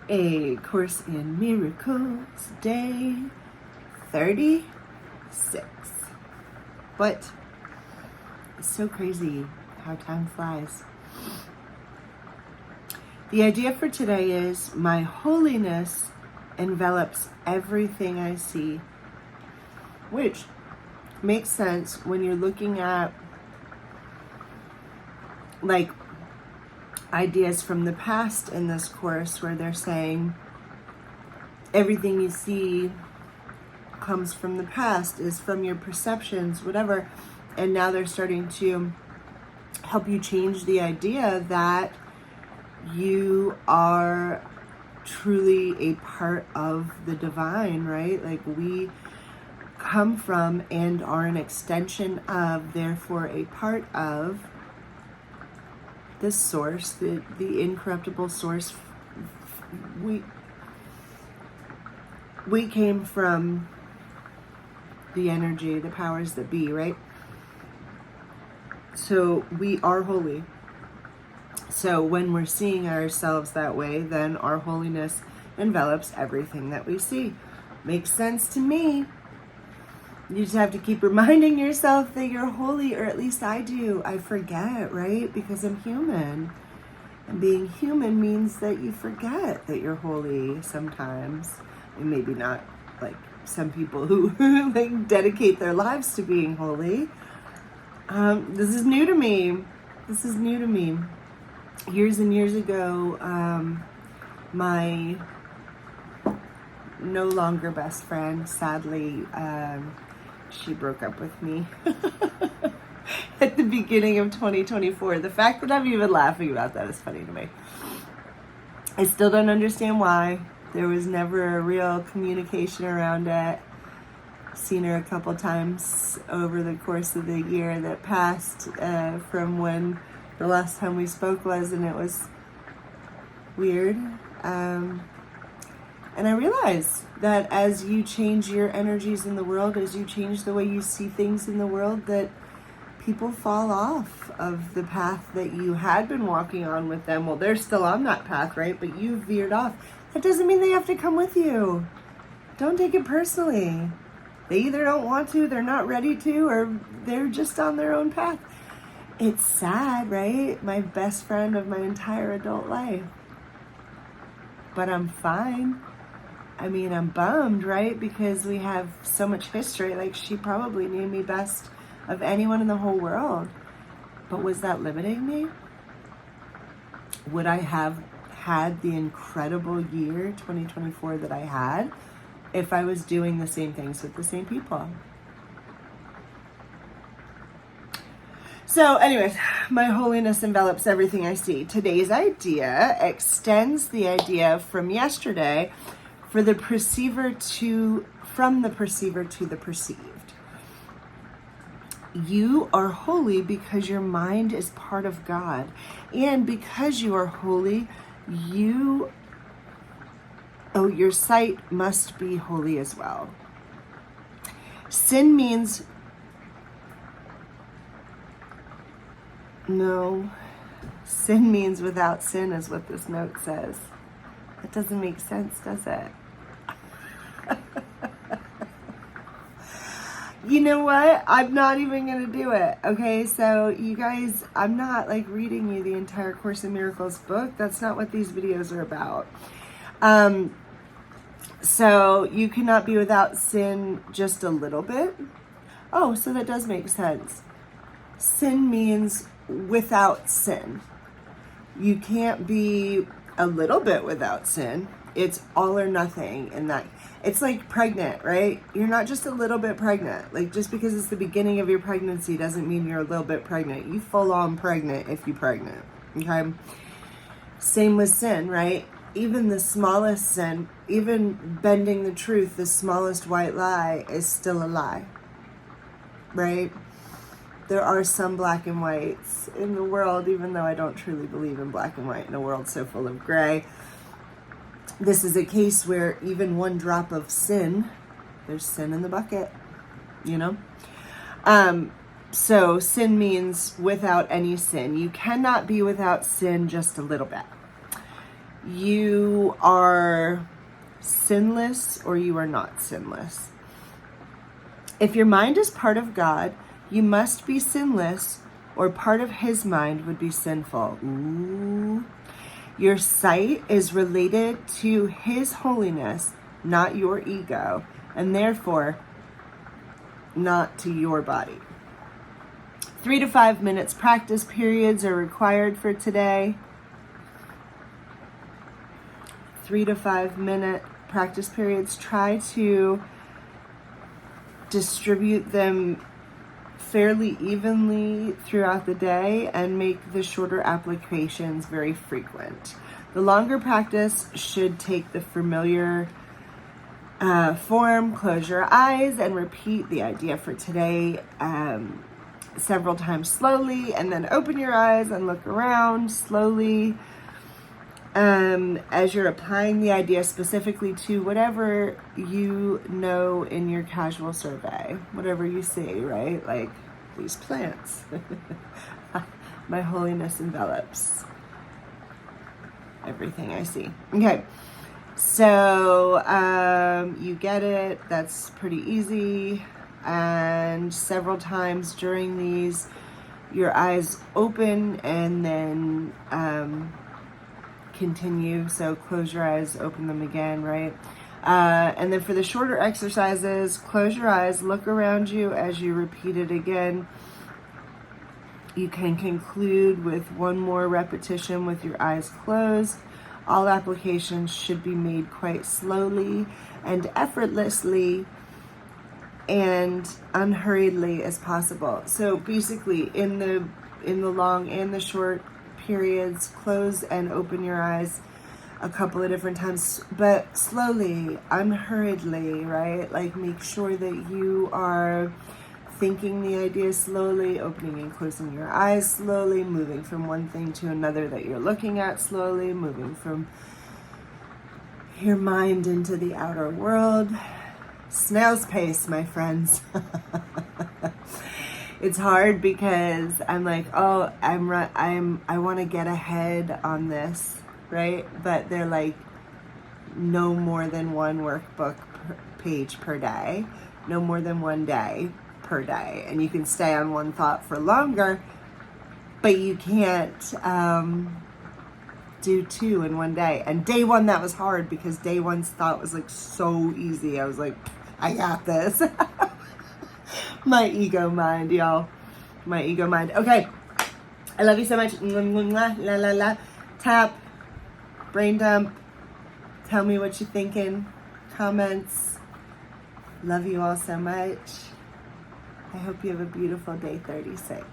A Course in Miracles, day 36. But it's so crazy how time flies. The idea for today is my holiness envelops everything I see, which makes sense when you're looking at like ideas from the past in this course where they're saying everything you see comes from the past, is from your perceptions, whatever. And now they're starting to help you change the idea that you are truly a part of the divine, right? Like we come from and are an extension of, therefore a part of the source, the incorruptible source. We came from the energy, the powers that be, right? So we are holy. So when we're seeing ourselves that way, then our holiness envelops everything that we see. Makes sense to me. You just have to keep reminding yourself that you're holy, or at least I do. I forget, right? Because I'm human. And being human means that you forget that you're holy sometimes. And maybe not like some people who like dedicate their lives to being holy. This is new to me. This is new to me. Years and years ago, my no longer best friend, sadly, she broke up with me at the beginning of 2024. The fact that I'm even laughing about that is funny to me. I still don't understand why. There was never a real communication around it. Seen her a couple times over the course of the year that passed from when the last time we spoke was, and it was weird. And I realized that as you change your energies in the world, as you change the way you see things in the world, that people fall off of the path that you had been walking on with them. Well, they're still on that path, right? But you veered off. That doesn't mean they have to come with you. Don't take it personally. They either don't want to, they're not ready to, or they're just on their own path. It's sad, right? My best friend of my entire adult life. But I'm fine. I mean, I'm bummed, right? Because we have so much history. Like, she probably knew me best of anyone in the whole world. But was that limiting me? Would I have had the incredible year, 2024, that I had if I was doing the same things with the same people? So anyways, my holiness envelops everything I see. Today's idea extends the idea from yesterday for the perceiver to, from the perceiver to the perceived. You are holy because your mind is part of God. And because you are holy, your sight must be holy as well. Sin means, sin means without sin is what this note says. That doesn't make sense, does it? You know what? I'm not even going to do it. Okay, so you guys, I'm not like reading you the entire Course in Miracles book. That's not what these videos are about. So you cannot be without sin just a little bit. Oh, so that does make sense. Sin means without sin. You can't be a little bit without sin. It's all or nothing in that. It's like pregnant, right? You're not just a little bit pregnant. Like, just because it's the beginning of your pregnancy doesn't mean you're a little bit pregnant. You full on pregnant if you're pregnant, okay? Same with sin, right? Even the smallest sin, even bending the truth, the smallest white lie is still a lie, right? There are some black and whites in the world, even though I don't truly believe in black and white in a world so full of gray. This is a case where even one drop of sin, there's sin in the bucket, you know? So sin means without any sin. You cannot be without sin just a little bit. You are sinless or you are not sinless. If your mind is part of God, you must be sinless, or part of his mind would be sinful. Ooh. Your sight is related to his holiness, not your ego, and therefore not to your body. 3 to 5 minutes practice periods are required for today. 3 to 5 minute practice periods. Try to distribute them fairly evenly throughout the day and make the shorter applications very frequent. The longer practice should take the familiar form. Close your eyes and repeat the idea for today several times slowly, and then open your eyes and look around slowly as you're applying the idea specifically to whatever you know in your casual survey, whatever you see, right? Like these plants. My holiness envelops everything I see. Okay, so you get it. That's pretty easy. And several times during these, your eyes open and then continue. So close your eyes, open them again, right? And then for the shorter exercises, close your eyes, look around you as you repeat it again. You can conclude with one more repetition with your eyes closed. All applications should be made quite slowly and effortlessly and unhurriedly as possible. So basically, in the long and the short periods, close and open your eyes a couple of different times, but slowly, unhurriedly, right? Like make sure that you are thinking the idea slowly, opening and closing your eyes slowly, moving from one thing to another that you're looking at slowly, moving from your mind into the outer world. Snail's pace, my friends. It's hard because I'm like, oh, I want to get ahead on this, right? But they're like, no more than one workbook page per day, no more than one day per day, and you can stay on one thought for longer, but you can't do two in one day. And day one, that was hard because day one's thought was like so easy. I was like, I got this. My ego mind, y'all. My ego mind. Okay. I love you so much. La la la. Tap. Brain dump. Tell me what you're thinking. Comments. Love you all so much. I hope you have a beautiful day 36.